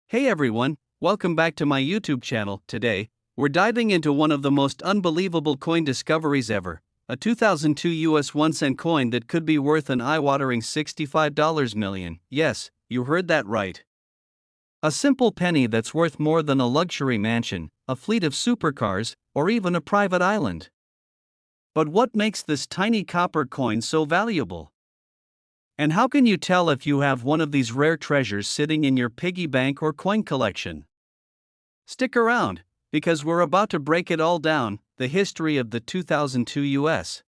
Hey everyone, welcome back to my YouTube channel. Today, we're diving into one of the most unbelievable coin discoveries ever, a 2002 US 1 cent coin that could be worth an eye-watering $65 million. Yes, you heard that right. A simple penny that's worth more than a luxury mansion, a fleet of supercars, or even a private island. But what makes this tiny copper coin so valuable? And how can you tell if you have one of these rare treasures sitting in your piggy bank or coin collection? Stick around, because we're about to break it all down, the history of the 2002 US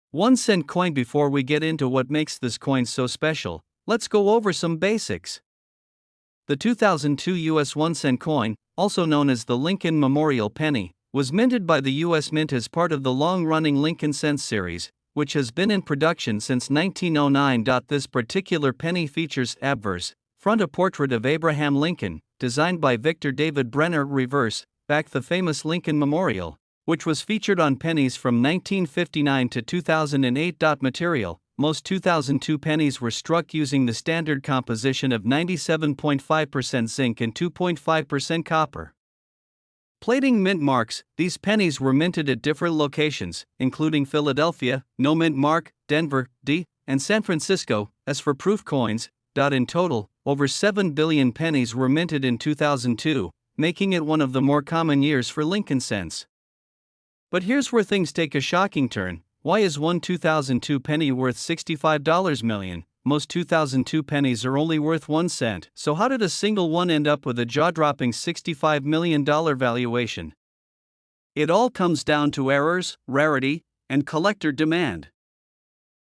1 cent coin. Before we get into what makes this coin so special, let's go over some basics. The 2002 US 1 cent coin, also known as the Lincoln Memorial Penny, was minted by the US Mint as part of the long-running Lincoln Cents series, which has been in production since 1909. This particular penny features obverse, front a portrait of Abraham Lincoln, designed by Victor David Brenner, reverse, back the famous Lincoln Memorial, which was featured on pennies from 1959 to 2008. Material: most 2002 pennies were struck using the standard composition of 97.5% zinc and 2.5% copper. Plating mint marks: these pennies were minted at different locations, including Philadelphia, no mint mark, Denver, D, and San Francisco. As for proof coins, in total, over 7 billion pennies were minted in 2002, making it one of the more common years for Lincoln cents. But here's where things take a shocking turn. Why is one 2002 penny worth $65 million? Most 2002 pennies are only worth 1 cent. So how did a single one end up with a jaw-dropping $65 million valuation? It all comes down to errors, rarity, and collector demand.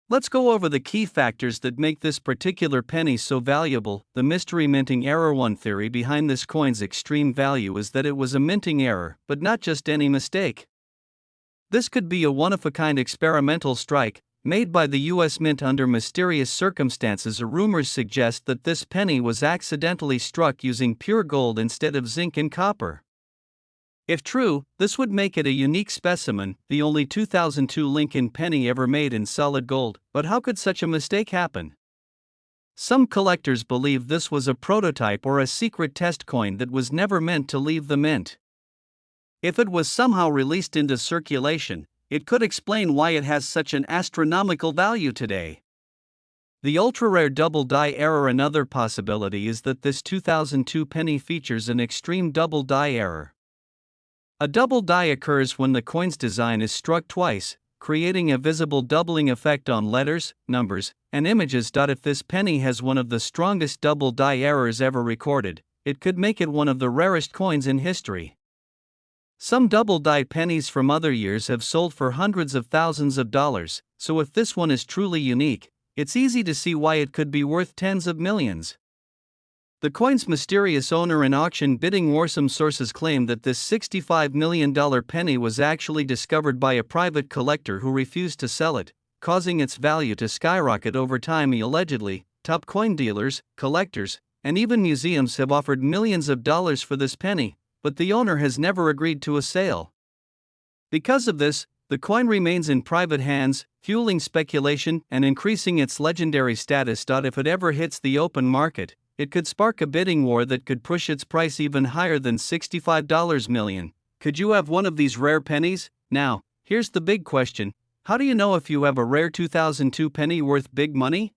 Let's go over the key factors that make this particular penny so valuable. The mystery minting error. One theory behind this coin's extreme value is that it was a minting error, but not just any mistake. This could be a one-of-a-kind experimental strike, made by the US Mint under mysterious circumstances. Rumors suggest that this penny was accidentally struck using pure gold instead of zinc and copper. If true, this would make it a unique specimen, the only 2002 Lincoln penny ever made in solid gold. But how could such a mistake happen? Some collectors believe this was a prototype or a secret test coin that was never meant to leave the mint. If it was somehow released into circulation, it could explain why it has such an astronomical value today. The ultra-rare double die error. Another possibility is that this 2002 penny features an extreme double die error. A double die occurs when the coin's design is struck twice, creating a visible doubling effect on letters, numbers, and images. If this penny has one of the strongest double die errors ever recorded, it could make it one of the rarest coins in history. Some double-die pennies from other years have sold for hundreds of thousands of dollars, so if this one is truly unique, it's easy to see why it could be worth tens of millions. The coin's mysterious owner and auction bidding war. Some sources claim that this $65 million penny was actually discovered by a private collector who refused to sell it, causing its value to skyrocket over time. Allegedly, top coin dealers, collectors, and even museums have offered millions of dollars for this penny, but the owner has never agreed to a sale. Because of this, the coin remains in private hands, fueling speculation and increasing its legendary status. If it ever hits the open market, it could spark a bidding war that could push its price even higher than $65 million. Could you have one of these rare pennies? Now, here's the big question: how do you know if you have a rare 2002 penny worth big money?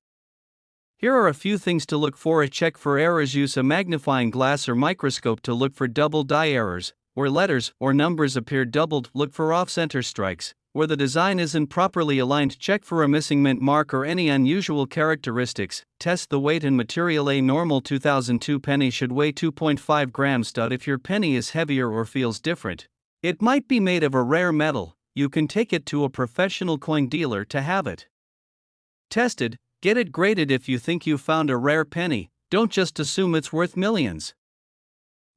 Here are a few things to look for. Check for errors. Use a magnifying glass or microscope to look for double die errors. Where letters or numbers appear doubled, look for off-center strikes. Where the design isn't properly aligned, check for a missing mint mark or any unusual characteristics. Test the weight and material. A normal 2002 penny should weigh 2.5 grams. If your penny is heavier or feels different, it might be made of a rare metal. You can take it to a professional coin dealer to have it tested. Get it graded. If you think you found a rare penny, don't just assume it's worth millions.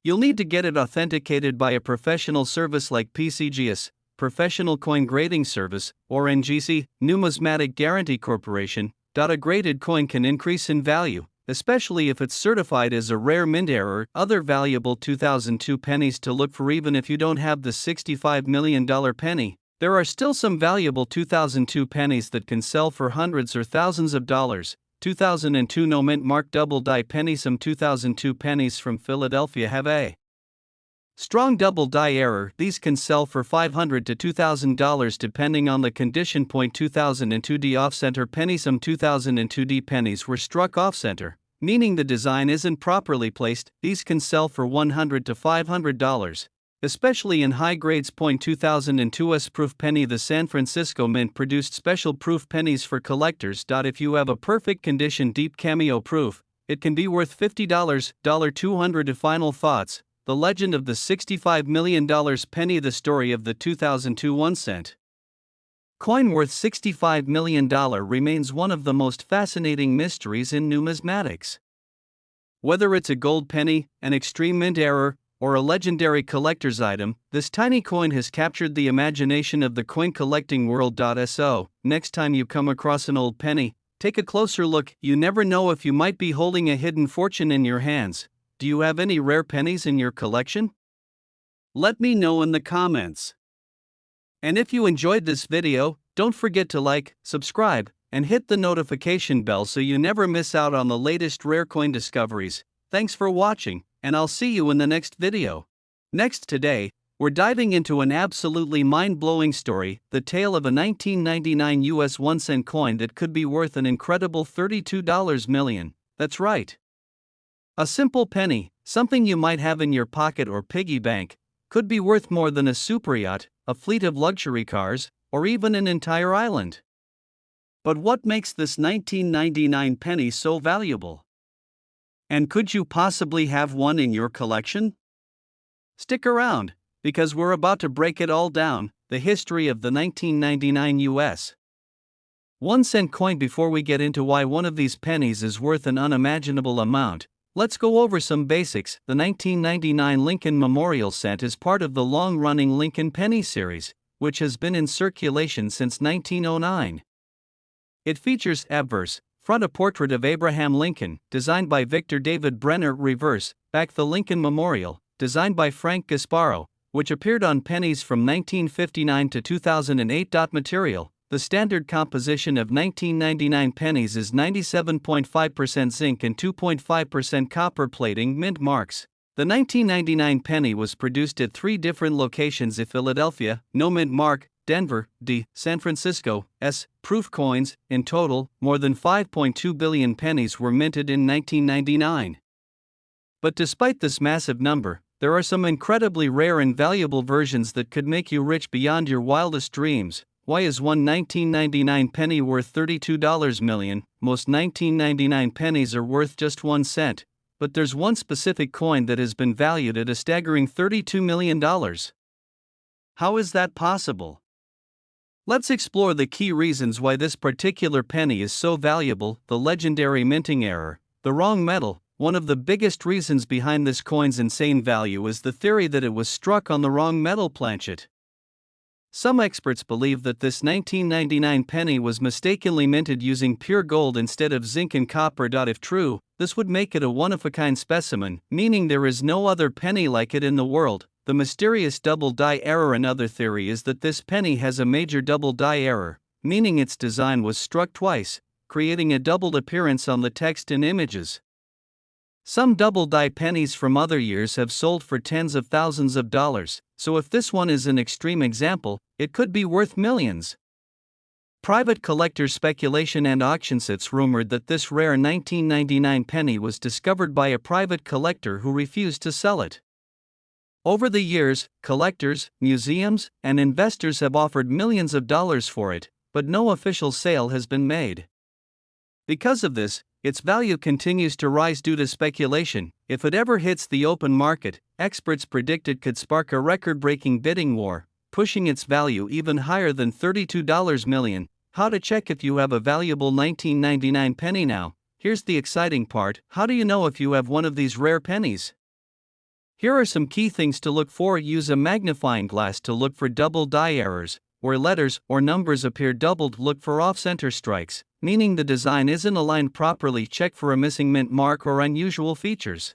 You'll need to get it authenticated by a professional service like PCGS, Professional Coin Grading Service, or NGC, Numismatic Guarantee Corporation. A graded coin can increase in value, especially if it's certified as a rare mint error. Other valuable 2002 pennies to look for. Even if you don't have the $65 million penny, there are still some valuable 2002 pennies that can sell for hundreds or thousands of dollars. 2002 No mint mark double die penny. Some 2002 pennies from Philadelphia have a strong double die error. These can sell for $500 to $2,000 depending on the condition. 2002 D off-center penny. Some 2002 D pennies were struck off-center, meaning the design isn't properly placed. These can sell for $100 to $500, especially in high grades. 2002 S proof penny. The San Francisco Mint produced special proof pennies for collectors. If you have a perfect condition deep cameo proof, it can be worth $50, $200 to final thoughts. The legend of the $65 million penny. The story of the 2002 1 cent coin worth $65 million remains one of the most fascinating mysteries in numismatics. Whether it's a gold penny, an extreme mint error, or a legendary collector's item, this tiny coin has captured the imagination of the coin collecting world. So, next time you come across an old penny, take a closer look. You never know if you might be holding a hidden fortune in your hands. Do you have any rare pennies in your collection? Let me know in the comments. And if you enjoyed this video, don't forget to like, subscribe, and hit the notification bell so you never miss out on the latest rare coin discoveries. Thanks for watching, and I'll see you in the next video. Next today, we're diving into an absolutely mind-blowing story, the tale of a 1999 US 1 cent coin that could be worth an incredible $32 million. That's right. A simple penny, something you might have in your pocket or piggy bank, could be worth more than a superyacht, a fleet of luxury cars, or even an entire island. But what makes this 1999 penny so valuable? And could you possibly have one in your collection? Stick around, because we're about to break it all down, the history of the 1999 US 1 cent coin. Before we get into why one of these pennies is worth an unimaginable amount, let's go over some basics. The 1999 Lincoln Memorial Cent is part of the long-running Lincoln Penny series, which has been in circulation since 1909. It features obverse, front a portrait of Abraham Lincoln, designed by Victor David Brenner. Reverse, back the Lincoln Memorial, designed by Frank Gasparo, which appeared on pennies from 1959 to 2008. Material. The standard composition of 1999 pennies is 97.5% zinc and 2.5% copper plating. Mint marks. The 1999 penny was produced at 3 different locations: Philadelphia, no mint mark; Denver, D; San Francisco, S. Proof coins. In total, more than 5.2 billion pennies were minted in 1999. But despite this massive number, there are some incredibly rare and valuable versions that could make you rich beyond your wildest dreams. Why is one 1999 penny worth $32 million? Most 1999 pennies are worth just 1 cent, but there's one specific coin that has been valued at a staggering $32 million. How is that possible? Let's explore the key reasons why this particular penny is so valuable. The legendary minting error, the wrong metal. One of the biggest reasons behind this coin's insane value is the theory that it was struck on the wrong metal planchet. Some experts believe that this 1999 penny was mistakenly minted using pure gold instead of zinc and copper. If true, this would make it a one-of-a-kind specimen, meaning there is no other penny like it in the world. The mysterious double die error. Another theory is that this penny has a major double die error, meaning its design was struck twice, creating a doubled appearance on the text and images. Some double die pennies from other years have sold for tens of thousands of dollars, so if this one is an extreme example, it could be worth millions. Private collector speculation and auction sites rumored that this rare 1999 penny was discovered by a private collector who refused to sell it. Over the years, collectors, museums, and investors have offered millions of dollars for it, but no official sale has been made. Because of this, its value continues to rise due to speculation. If it ever hits the open market, experts predict it could spark a record-breaking bidding war, pushing its value even higher than $32 million. How to check if you have a valuable 1999 penny now? Here's the exciting part. How do you know if you have one of these rare pennies? Here are some key things to look for. Use a magnifying glass to look for double die errors. Where letters or numbers appear doubled, look for off-center strikes, meaning the design isn't aligned properly. Check for a missing mint mark or unusual features.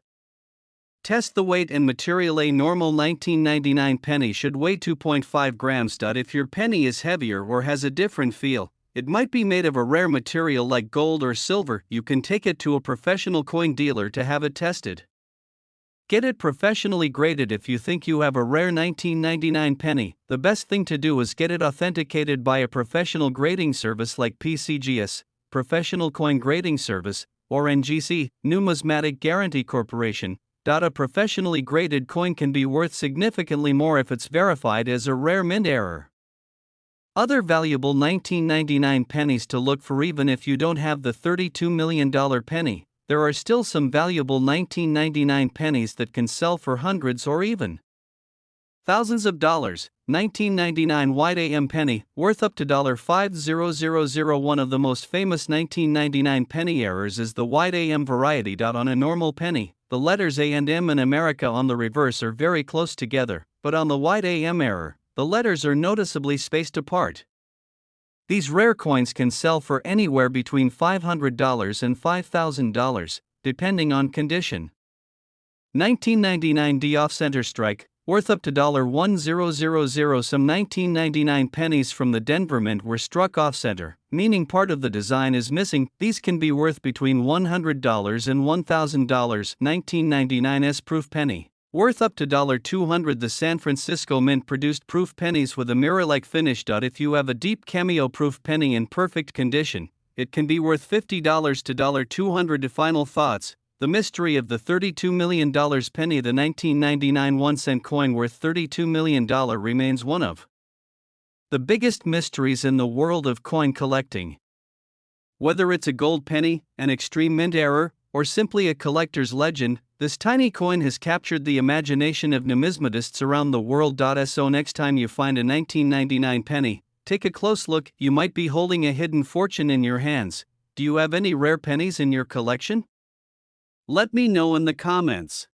Test the weight and material. A normal 1999 penny should weigh 2.5 grams. If your penny is heavier or has a different feel, It might be made of a rare material like gold or silver. You can take it to a professional coin dealer to have it tested. Get it professionally graded. If you think you have a rare 1999 penny, the best thing to do is get it authenticated by a professional grading service like PCGS, Professional Coin Grading Service, or NGC, Numismatic Guarantee Corporation. A professionally graded coin can be worth significantly more if it's verified as a rare mint error. Other valuable 1999 pennies to look for. Even if you don't have the $32 million penny, there are still some valuable 1999 pennies that can sell for hundreds or even thousands of dollars. 1999 White AM penny, worth up to $5,000. One of the most famous 1999 penny errors is the White AM variety. On a normal penny, the letters A and M in America on the reverse are very close together, but on the White AM error, the letters are noticeably spaced apart. These rare coins can sell for anywhere between $500 and $5,000, depending on condition. 1999 D off-center strike, worth up to $1,000. Some 1999 pennies from the Denver Mint were struck off-center, meaning part of the design is missing. These can be worth between $100 and $1,000. 1999 S-proof penny, worth up to $200. The San Francisco Mint produced proof pennies with a mirror-like finish. If you have a deep cameo proof penny in perfect condition, it can be worth $50 to $200. Final thoughts: the mystery of the $32 million penny. The 1999 1-cent coin worth $32 million remains one of the biggest mysteries in the world of coin collecting. Whether it's a gold penny, an extreme mint error, or simply a collector's legend, this tiny coin has captured the imagination of numismatists around the world. So next time you find a 1999 penny, take a close look. You might be holding a hidden fortune in your hands. Do you have any rare pennies in your collection? Let me know in the comments.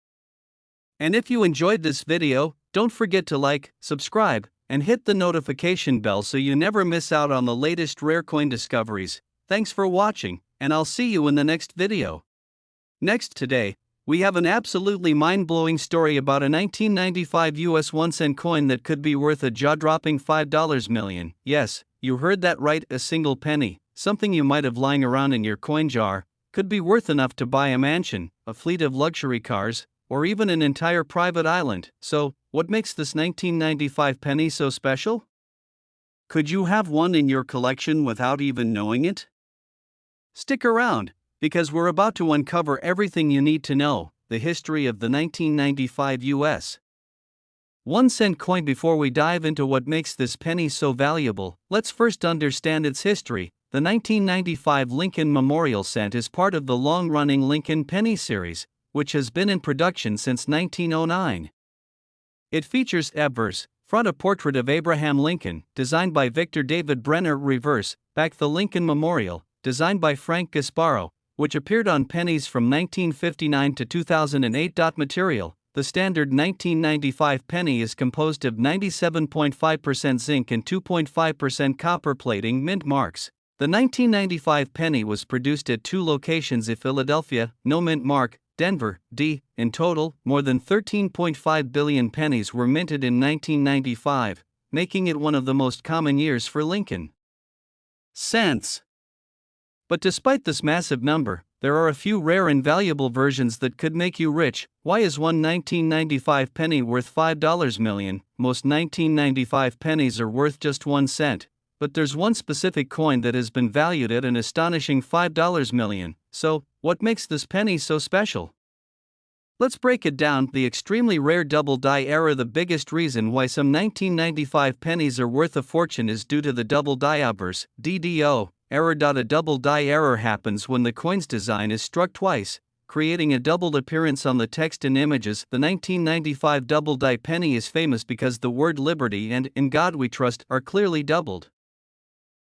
And if you enjoyed this video, don't forget to like, subscribe, and hit the notification bell so you never miss out on the latest rare coin discoveries. Thanks for watching, and I'll see you in the next video. Next today, we have an absolutely mind-blowing story about a 1995 US 1-cent coin that could be worth a jaw-dropping $5 million. Yes, you heard that right, a single penny, something you might have lying around in your coin jar, could be worth enough to buy a mansion, a fleet of luxury cars, or even an entire private island. So, what makes this 1995 penny so special? Could you have one in your collection without even knowing it? Stick around, because we're about to uncover everything you need to know, the history of the 1995 US 1-cent coin. Before we dive into what makes this penny so valuable, let's first understand its history. The 1995 Lincoln Memorial Cent is part of the long-running Lincoln Penny series, which has been in production since 1909. It features obverse, front a portrait of Abraham Lincoln, designed by Victor David Brenner, reverse, back the Lincoln Memorial, designed by Frank Gasparo, which appeared on pennies from 1959 to 2008. Material: the standard 1995 penny is composed of 97.5% zinc and 2.5% copper plating. Mint marks: the 1995 penny was produced at 2 locations in Philadelphia, no mint mark. Denver, D. In total, more than 13.5 billion pennies were minted in 1995, making it one of the most common years for Lincoln cents. But despite this massive number, there are a few rare and valuable versions that could make you rich. Why is one 1995 penny worth $5 million? Most 1995 pennies are worth just 1 cent. But there's one specific coin that has been valued at an astonishing $5 million. So, what makes this penny so special? Let's break it down. The extremely rare double die error. The biggest reason why some 1995 pennies are worth a fortune is due to the double die obverse, DDO, error. A double die error happens when the coin's design is struck twice, creating a doubled appearance on the text and images. The 1995 double die penny is famous because the word liberty and in God we trust are clearly doubled.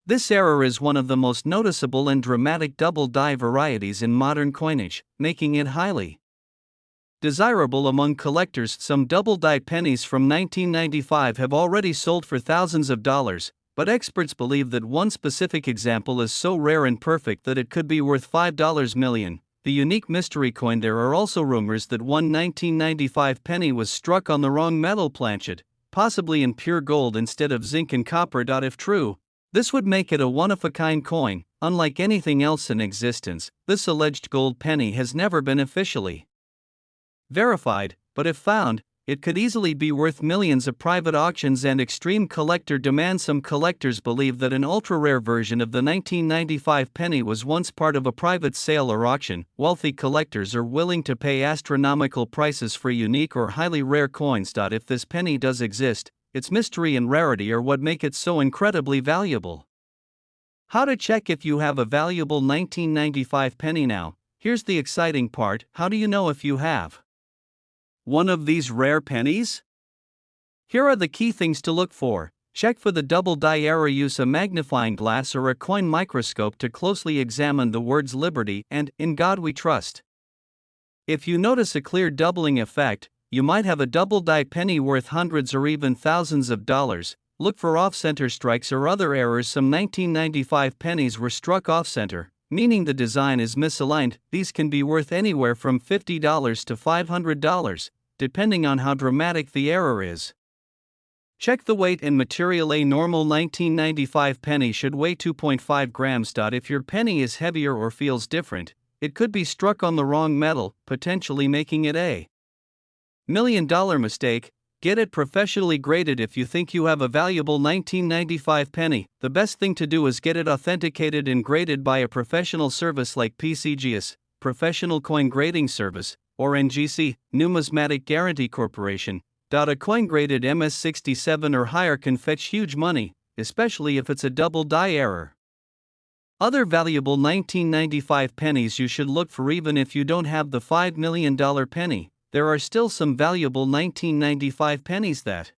This error is one of the most noticeable and dramatic double die varieties in modern coinage, making it highly desirable among collectors. Some double die pennies from 1995 have already sold for thousands of dollars, but experts believe that one specific example is so rare and perfect that it could be worth $5 million. The unique mystery coin. There are also rumors that one 1995 penny was struck on the wrong metal planchet, possibly in pure gold instead of zinc and copper. If true, This would make it a one-of-a-kind coin. Unlike anything else in existence, this alleged gold penny has never been officially verified, but if found, it could easily be worth millions at private auctions and extreme collector demand. Some collectors believe that an ultra-rare version of the 1995 penny was once part of a private sale or auction. Wealthy collectors are willing to pay astronomical prices for unique or highly rare coins. If this penny does exist, its mystery and rarity are what make it so incredibly valuable. How to check if you have a valuable 1995 penny now? Here's the exciting part: how do you know if you have one of these rare pennies? Here are the key things to look for. Check for the double die error. Use a magnifying glass or a coin microscope to closely examine the words Liberty and In God We Trust. If you notice a clear doubling effect, you might have a double die penny worth hundreds or even thousands of dollars. Look for off-center strikes or other errors. Some 1995 pennies were struck off-center, meaning the design is misaligned. These can be worth anywhere from $50 to $500, depending on how dramatic the error is. Check the weight and material. A normal 1995 penny should weigh 2.5 grams. If your penny is heavier or feels different, it could be struck on the wrong metal, potentially making it a $1 million mistake. Get it professionally graded. If you think you have a valuable 1995 penny, the best thing to do is get it authenticated and graded by a professional service like PCGS, Professional Coin Grading Service, or NGC, Numismatic Guarantee Corporation. A coin graded MS67 or higher can fetch huge money, especially if it's a double die error. Other valuable 1995 pennies you should look for. Even if you don't have the $5 million penny, there are still some valuable 1995 pennies that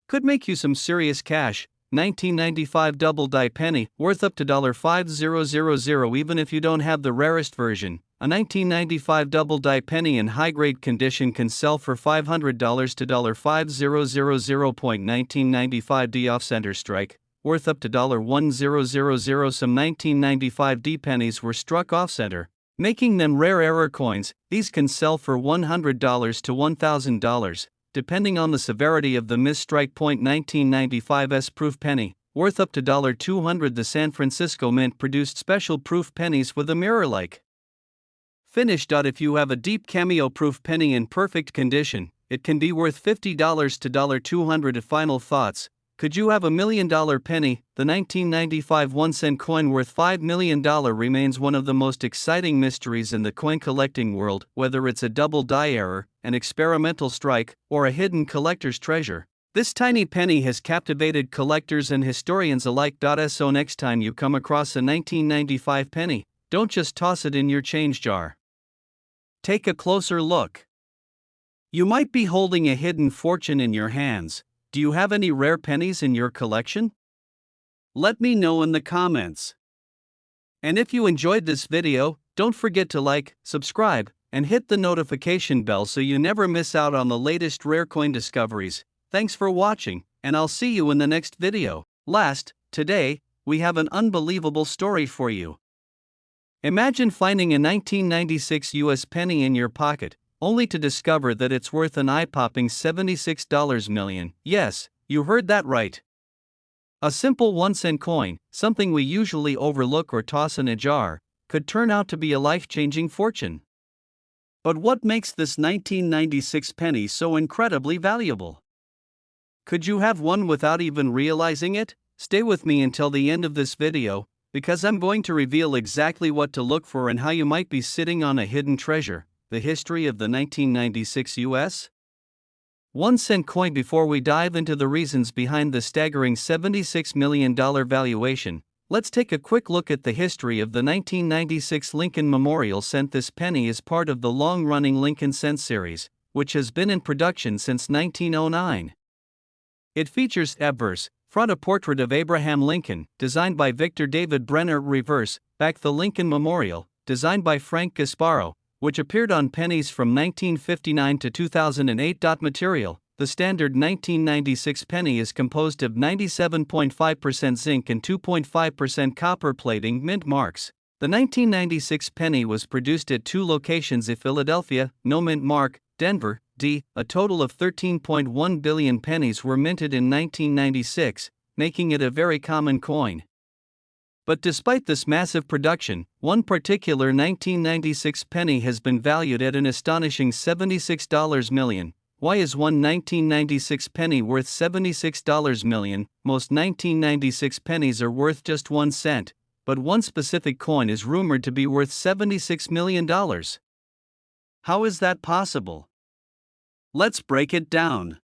could make you some serious cash. 1995 double die penny, worth up to $5,000. Even if you don't have the rarest version, a 1995 double die penny in high-grade condition can sell for $500 to $5,000. 1995 D off-center strike, worth up to $1,000. Some 1995 D pennies were struck off-center, making them rare error coins. These can sell for $100 to $1,000, depending on the severity of the misstrike. 1995's proof penny, worth up to $200. The San Francisco Mint produced special proof pennies with a mirror-like finish. If you have a deep cameo proof penny in perfect condition, it can be worth $50 to $200. Final thoughts: could you have a $1 million penny? The 1995 1-cent coin worth $5 million remains one of the most exciting mysteries in the coin collecting world. Whether it's a double die error, an experimental strike, or a hidden collector's treasure, this tiny penny has captivated collectors and historians alike. So next time you come across a 1995 penny, don't just toss it in your change jar. Take a closer look. You might be holding a hidden fortune in your hands. Do you have any rare pennies in your collection? Let me know in the comments. And if you enjoyed this video, don't forget to like, subscribe, and hit the notification bell so you never miss out on the latest rare coin discoveries. Thanks for watching, and I'll see you in the next video. Today, we have an unbelievable story for you. Imagine finding a 1996 US penny in your pocket, only to discover that it's worth an eye-popping $76 million. Yes, you heard that right. A simple 1-cent coin, something we usually overlook or toss in a jar, could turn out to be a life-changing fortune. But what makes this 1996 penny so incredibly valuable? Could you have one without even realizing it? Stay with me until the end of this video, because I'm going to reveal exactly what to look for and how you might be sitting on a hidden treasure. The history of the 1996 US 1-cent coin. Before we dive into the reasons behind the staggering $76 million valuation, let's take a quick look at the history of the 1996 Lincoln Memorial Cent. This penny is part of the long-running Lincoln Cent series, which has been in production since 1909. It features obverse, front a portrait of Abraham Lincoln, designed by Victor David Brenner. Reverse, back the Lincoln Memorial, designed by Frank Gasparo, which appeared on pennies from 1959 to 2008. Material: the standard 1996 penny is composed of 97.5% zinc and 2.5% copper plating. Mint marks. The 1996 penny was produced at 2 locations: Philadelphia, no mint mark; Denver, D. A total of 13.1 billion pennies were minted in 1996, making it a very common coin. But despite this massive production, one particular 1996 penny has been valued at an astonishing $76 million. Why is one 1996 penny worth $76 million? Most 1996 pennies are worth just 1 cent, but one specific coin is rumored to be worth $76 million. How is that possible? Let's break it down.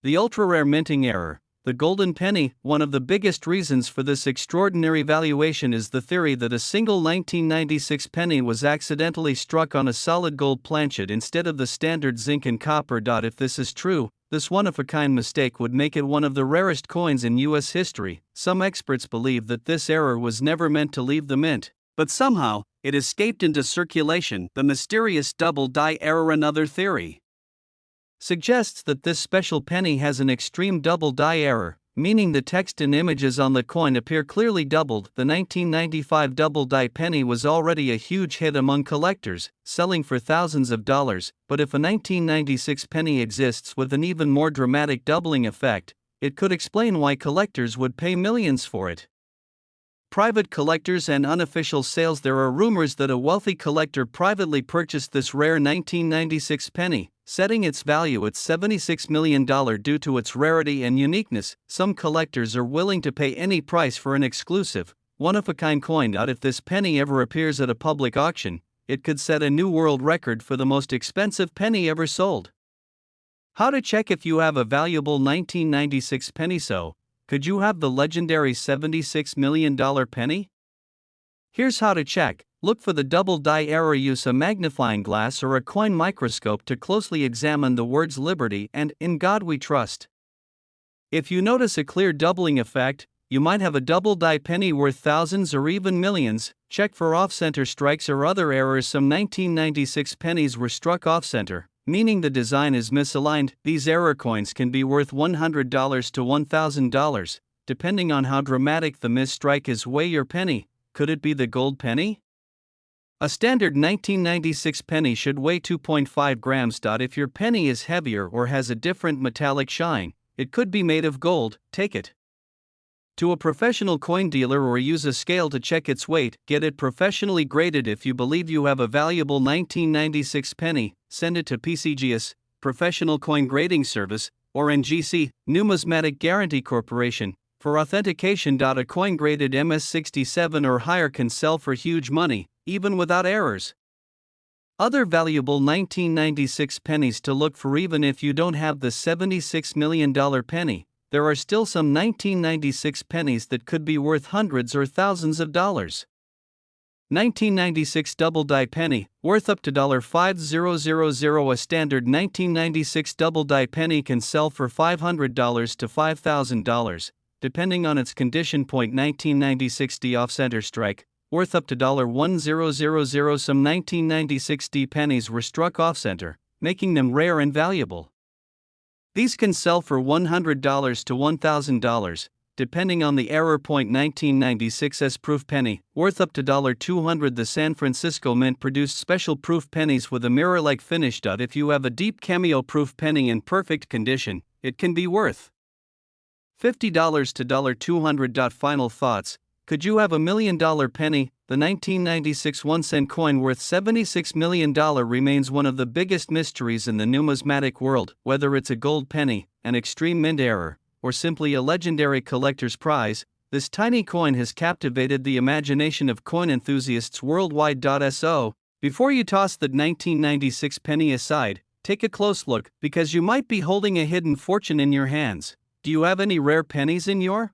The ultra-rare minting error, the golden penny. One of the biggest reasons for this extraordinary valuation is the theory that a single 1996 penny was accidentally struck on a solid gold planchet instead of the standard zinc and copper. If this is true, this one-of-a-kind mistake would make it one of the rarest coins in U.S. history. Some experts believe that this error was never meant to leave the mint, but somehow, it escaped into circulation. The mysterious double die error. Another theory suggests that this special penny has an extreme double die error, meaning the text and images on the coin appear clearly doubled. The 1995 double die penny was already a huge hit among collectors, selling for thousands of dollars, but if a 1996 penny exists with an even more dramatic doubling effect, it could explain why collectors would pay millions for it. Private collectors and unofficial sales. There are rumors that a wealthy collector privately purchased this rare 1996 penny, setting its value at $76 million due to its rarity and uniqueness. Some collectors are willing to pay any price for an exclusive, one-of-a-kind coin. If this penny ever appears at a public auction, it could set a new world record for the most expensive penny ever sold. How to check if you have a valuable 1996 penny? So, could you have the legendary $76 million penny? Here's how to check. Look for the double die error. Use a magnifying glass or a coin microscope to closely examine the words Liberty and In God We Trust. If you notice a clear doubling effect, you might have a double die penny worth thousands or even millions. Check for off-center strikes or other errors. Some 1996 pennies were struck off-center, meaning the design is misaligned. These error coins can be worth $100 to $1,000, depending on how dramatic the misstrike is. Weigh your penny. Could it be the gold penny? A standard 1996 penny should weigh 2.5 grams. If your penny is heavier or has a different metallic shine, it could be made of gold. Take it to a professional coin dealer or use a scale to check its weight. Get it professionally graded. If you believe you have a valuable 1996 penny, send it to PCGS, Professional Coin Grading Service, or NGC, Numismatic Guarantee Corporation, for authentication. A coin graded MS67 or higher can sell for huge money, even without errors. Other valuable 1996 pennies to look for. Even if you don't have the $76 million penny, there are still some 1996 pennies that could be worth hundreds or thousands of dollars. 1996 double die penny, worth up to $5,000. A standard 1996 double die penny can sell for $500 to $5,000, depending on its condition. 1996 D off-center strike, worth up to $1,000. Some 1996 D pennies were struck off-center, making them rare and valuable. These can sell for $100 to $1,000, depending on the error. 1996 S proof penny, worth up to $200. The San Francisco Mint produced special proof pennies with a mirror-like finish. If you have a deep cameo proof penny in perfect condition, it can be worth $50 to $200. Final thoughts. Could you have a $1 million penny? The 1996 1-cent coin worth $76 million remains one of the biggest mysteries in the numismatic world. Whether it's a gold penny, an extreme mint error, or simply a legendary collector's prize, this tiny coin has captivated the imagination of coin enthusiasts worldwide. So, before you toss that 1996 penny aside, take a close look, because you might be holding a hidden fortune in your hands. Do you have any rare pennies in your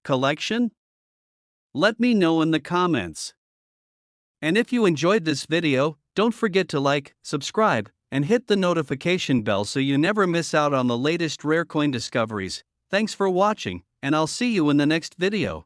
collection? Let me know in the comments. And if you enjoyed this video, don't forget to like, subscribe, and hit the notification bell so you never miss out on the latest rare coin discoveries. Thanks for watching, and I'll see you in the next video.